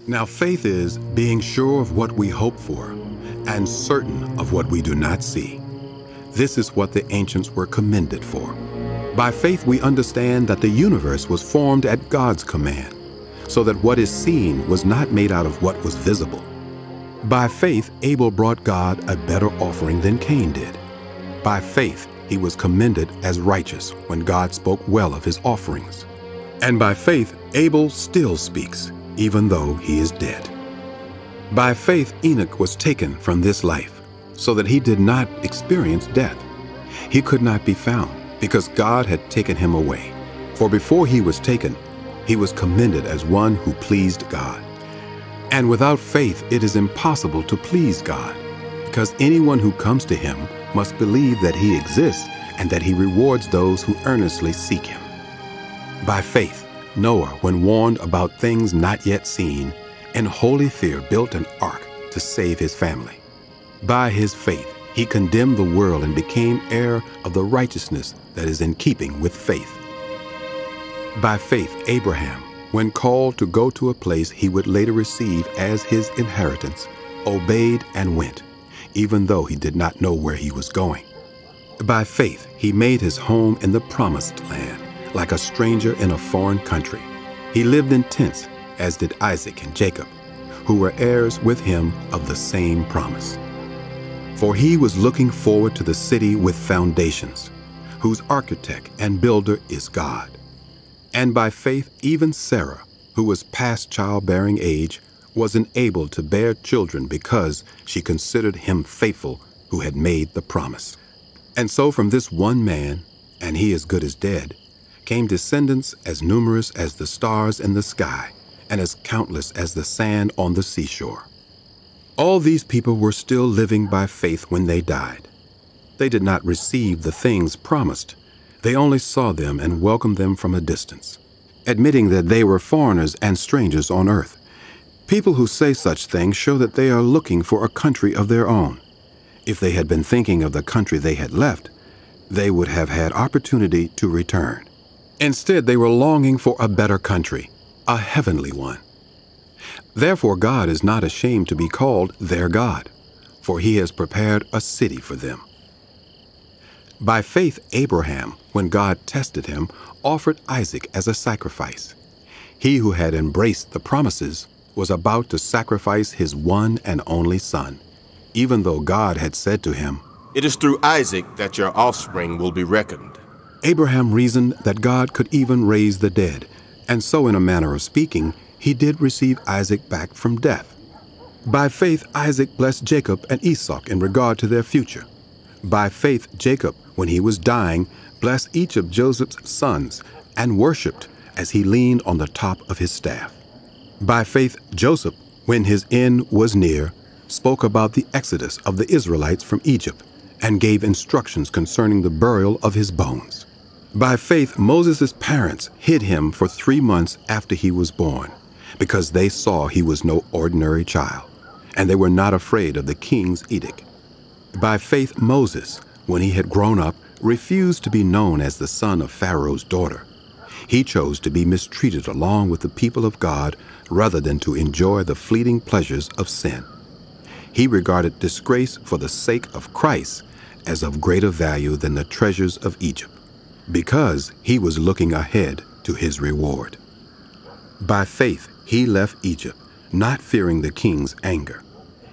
Now faith is being sure of what we hope for and certain of what we do not see. This is what the ancients were commended for. By faith we understand that the universe was formed at God's command, so that what is seen was not made out of what was visible. By faith Abel brought God a better offering than Cain did. By faith he was commended as righteous when God spoke well of his offerings. And by faith Abel still speaks, even though he is dead. By faith Enoch was taken from this life, so that he did not experience death. He could not be found, because God had taken him away. For before he was taken, he was commended as one who pleased God. And without faith it is impossible to please God, because anyone who comes to him must believe that he exists and that he rewards those who earnestly seek him. By faith, Noah, when warned about things not yet seen, in holy fear built an ark to save his family. By his faith, he condemned the world and became heir of the righteousness that is in keeping with faith. By faith, Abraham, when called to go to a place he would later receive as his inheritance, obeyed and went, even though he did not know where he was going. By faith, he made his home in the promised land, like a stranger in a foreign country. He lived in tents, as did Isaac and Jacob, who were heirs with him of the same promise. For he was looking forward to the city with foundations, whose architect and builder is God. And by faith, even Sarah, who was past childbearing age, was enabled to bear children because she considered him faithful who had made the promise. And so from this one man, and he as good as dead, came descendants as numerous as the stars in the sky and as countless as the sand on the seashore. All these people were still living by faith when they died. They did not receive the things promised. They only saw them and welcomed them from a distance, admitting that they were foreigners and strangers on earth. People who say such things show that they are looking for a country of their own. If they had been thinking of the country they had left, they would have had opportunity to return. Instead, they were longing for a better country, a heavenly one. Therefore, God is not ashamed to be called their God, for he has prepared a city for them. By faith, Abraham, when God tested him, offered Isaac as a sacrifice. He who had embraced the promises was about to sacrifice his one and only son, even though God had said to him, "It is through Isaac that your offspring will be reckoned." Abraham reasoned that God could even raise the dead, and so in a manner of speaking, he did receive Isaac back from death. By faith, Isaac blessed Jacob and Esau in regard to their future. By faith, Jacob, when he was dying, blessed each of Joseph's sons and worshipped as he leaned on the top of his staff. By faith, Joseph, when his end was near, spoke about the exodus of the Israelites from Egypt and gave instructions concerning the burial of his bones. By faith, Moses' parents hid him for 3 months after he was born, because they saw he was no ordinary child, and they were not afraid of the king's edict. By faith, Moses, when he had grown up, refused to be known as the son of Pharaoh's daughter. He chose to be mistreated along with the people of God rather than to enjoy the fleeting pleasures of sin. He regarded disgrace for the sake of Christ as of greater value than the treasures of Egypt, because he was looking ahead to his reward. By faith, he left Egypt, not fearing the king's anger.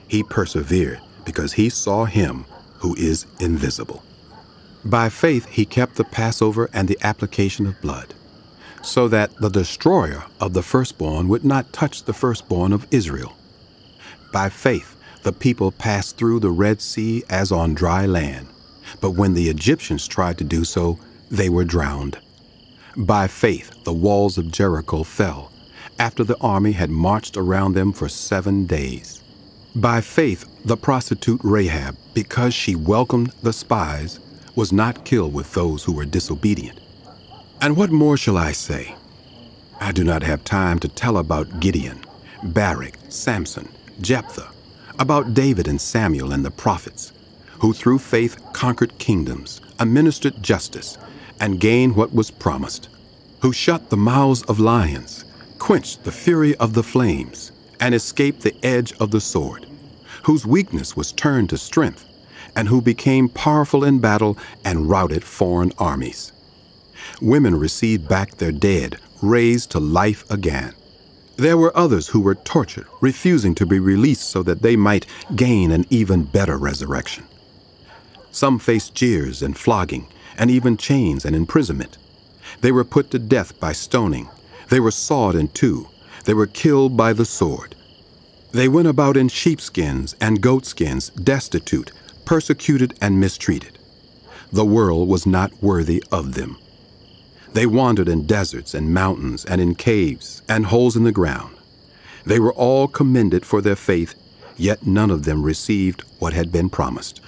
He persevered because he saw him who is invisible. By faith, he kept the Passover and the application of blood, so that the destroyer of the firstborn would not touch the firstborn of Israel. By faith, the people passed through the Red Sea as on dry land, but when the Egyptians tried to do so, they were drowned. By faith, the walls of Jericho fell, after the army had marched around them for 7 days. By faith, the prostitute Rahab, because she welcomed the spies, was not killed with those who were disobedient. And what more shall I say? I do not have time to tell about Gideon, Barak, Samson, Jephthah, about David and Samuel and the prophets, who through faith conquered kingdoms, administered justice, and gained what was promised, who shut the mouths of lions, quenched the fury of the flames, and escaped the edge of the sword, whose weakness was turned to strength, and who became powerful in battle and routed foreign armies. Women received back their dead, raised to life again. There were others who were tortured, refusing to be released so that they might gain an even better resurrection. Some faced jeers and flogging, and even chains and imprisonment. They were put to death by stoning. They were sawed in two. They were killed by the sword. They went about in sheepskins and goatskins, destitute, persecuted and mistreated. The world was not worthy of them. They wandered in deserts and mountains and in caves and holes in the ground. They were all commended for their faith, yet none of them received what had been promised.